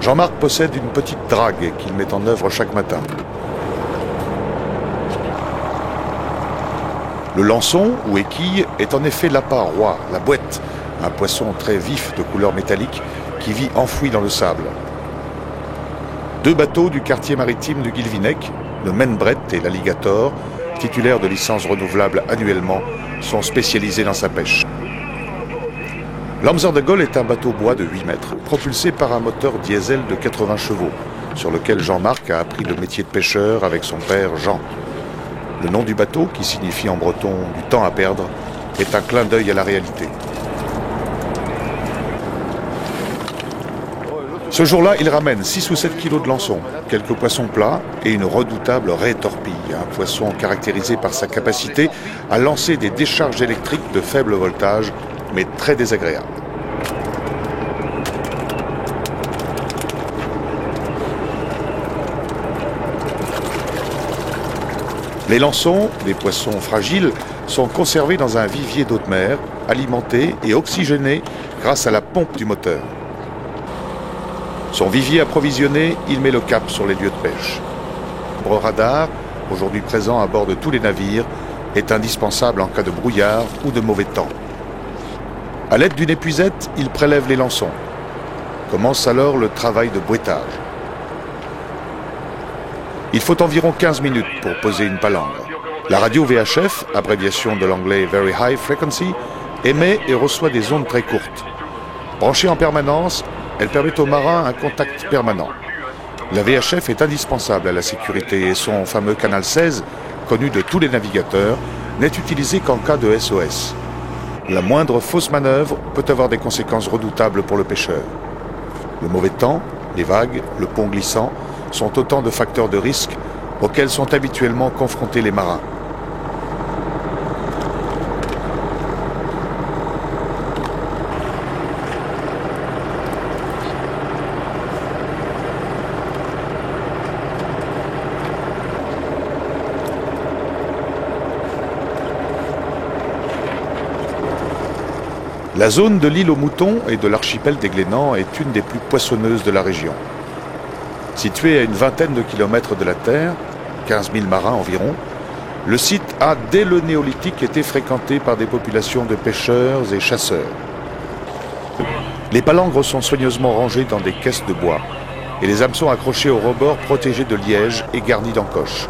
Jean-Marc possède une petite drague qu'il met en œuvre chaque matin. Le lançon, ou équille, est en effet l'appât roi, la bouette, un poisson très vif de couleur métallique qui vit enfoui dans le sable. Deux bateaux du quartier maritime du Guilvinec, le Maine-Brett et l'Alligator, titulaires de licences renouvelables annuellement, sont spécialisés dans sa pêche. L'Amser de Gaulle est un bateau bois de 8 mètres, propulsé par un moteur diesel de 80 chevaux, sur lequel Jean-Marc a appris le métier de pêcheur avec son père Jean. Le nom du bateau, qui signifie en breton « du temps à perdre », est un clin d'œil à la réalité. Ce jour-là, il ramène 6 ou 7 kilos de lançon, quelques poissons plats et une redoutable raie torpille, un poisson caractérisé par sa capacité à lancer des décharges électriques de faible voltage, mais très désagréables. Les lançons, des poissons fragiles, sont conservés dans un vivier d'eau de mer, alimentés et oxygénés grâce à la pompe du moteur. Son vivier approvisionné, il met le cap sur les lieux de pêche. Le radar, aujourd'hui présent à bord de tous les navires, est indispensable en cas de brouillard ou de mauvais temps. À l'aide d'une épuisette, il prélève les lançons. Commence alors le travail de bouettage. Il faut environ 15 minutes pour poser une palangre. La radio VHF, abréviation de l'anglais Very High Frequency, émet et reçoit des ondes très courtes. Branchée en permanence, elle permet aux marins un contact permanent. La VHF est indispensable à la sécurité et son fameux canal 16, connu de tous les navigateurs, n'est utilisé qu'en cas de SOS. La moindre fausse manœuvre peut avoir des conséquences redoutables pour le pêcheur. Le mauvais temps, les vagues, le pont glissant sont autant de facteurs de risque auxquels sont habituellement confrontés les marins. La zone de l'île aux moutons et de l'archipel des Glénans est une des plus poissonneuses de la région. Situé à une vingtaine de kilomètres de la terre, 15 000 marins environ, le site a, dès le néolithique, été fréquenté par des populations de pêcheurs et chasseurs. Les palangres sont soigneusement rangées dans des caisses de bois et les hameçons accrochés au rebord protégés de liège et garnis d'encoches.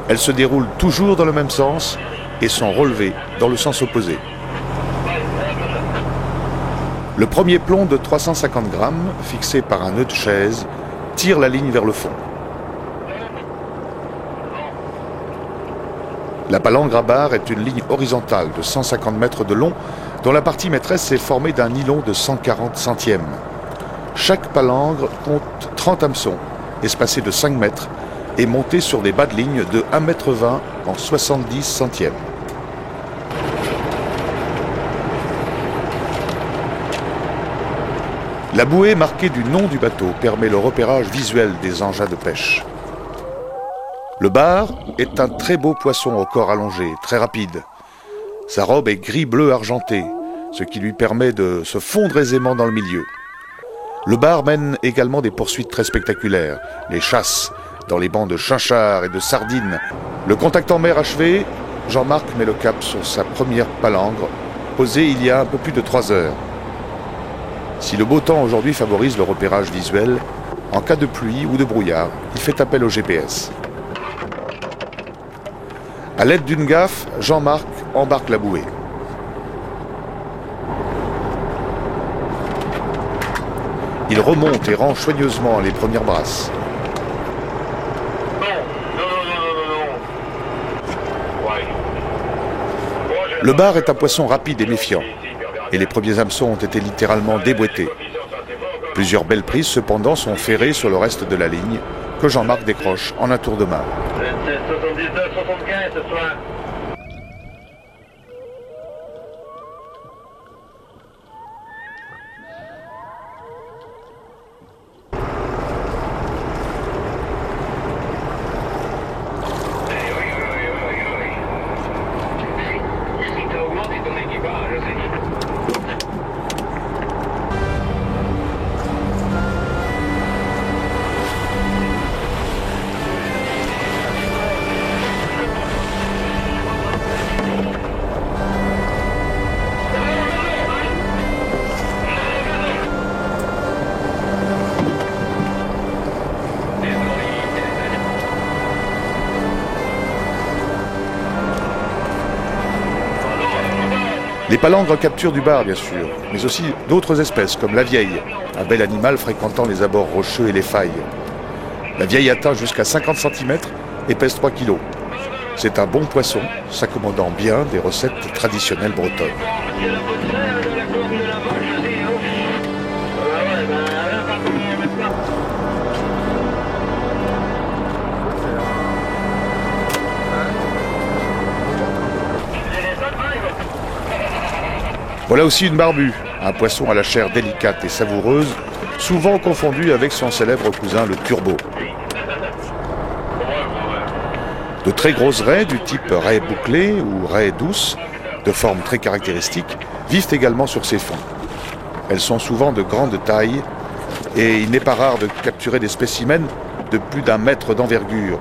Elles se déroulent toujours dans le même sens et sont relevées dans le sens opposé. Le premier plomb de 350 grammes, fixé par un nœud de chaise, tire la ligne vers le fond. La palangre à barre est une ligne horizontale de 150 mètres de long, dont la partie maîtresse est formée d'un nylon de 140 centièmes. Chaque palangre compte 30 hameçons, espacés de 5 mètres, et montés sur des bas de ligne de 1,20 m en 70 centièmes. La bouée marquée du nom du bateau permet le repérage visuel des engins de pêche. Le bar est un très beau poisson au corps allongé, très rapide. Sa robe est gris-bleu argenté, ce qui lui permet de se fondre aisément dans le milieu. Le bar mène également des poursuites très spectaculaires, les chasses, dans les bancs de chinchards et de sardines. Le contact en mer achevé, Jean-Marc met le cap sur sa première palangre, posée il y a un peu plus de 3 heures. Si le beau temps aujourd'hui favorise le repérage visuel, en cas de pluie ou de brouillard, il fait appel au GPS. À l'aide d'une gaffe, Jean-Marc embarque la bouée. Il remonte et range soigneusement les premières brasses. Le bar est un poisson rapide et méfiant, et les premiers hameçons ont été littéralement déboîtés. Plusieurs belles prises cependant sont ferrées sur le reste de la ligne, que Jean-Marc décroche en un tour de main. 79-75 ce soir. Les palangres capturent du bar, bien sûr, mais aussi d'autres espèces, comme la vieille, un bel animal fréquentant les abords rocheux et les failles. La vieille atteint jusqu'à 50 cm et pèse 3 kg. C'est un bon poisson, s'accommodant bien des recettes traditionnelles bretonnes. Voilà aussi une barbue, un poisson à la chair délicate et savoureuse, souvent confondu avec son célèbre cousin le turbo. De très grosses raies du type raie bouclée ou raie douce, de forme très caractéristique, vivent également sur ces fonds. Elles sont souvent de grande taille et il n'est pas rare de capturer des spécimens de plus d'1 mètre d'envergure,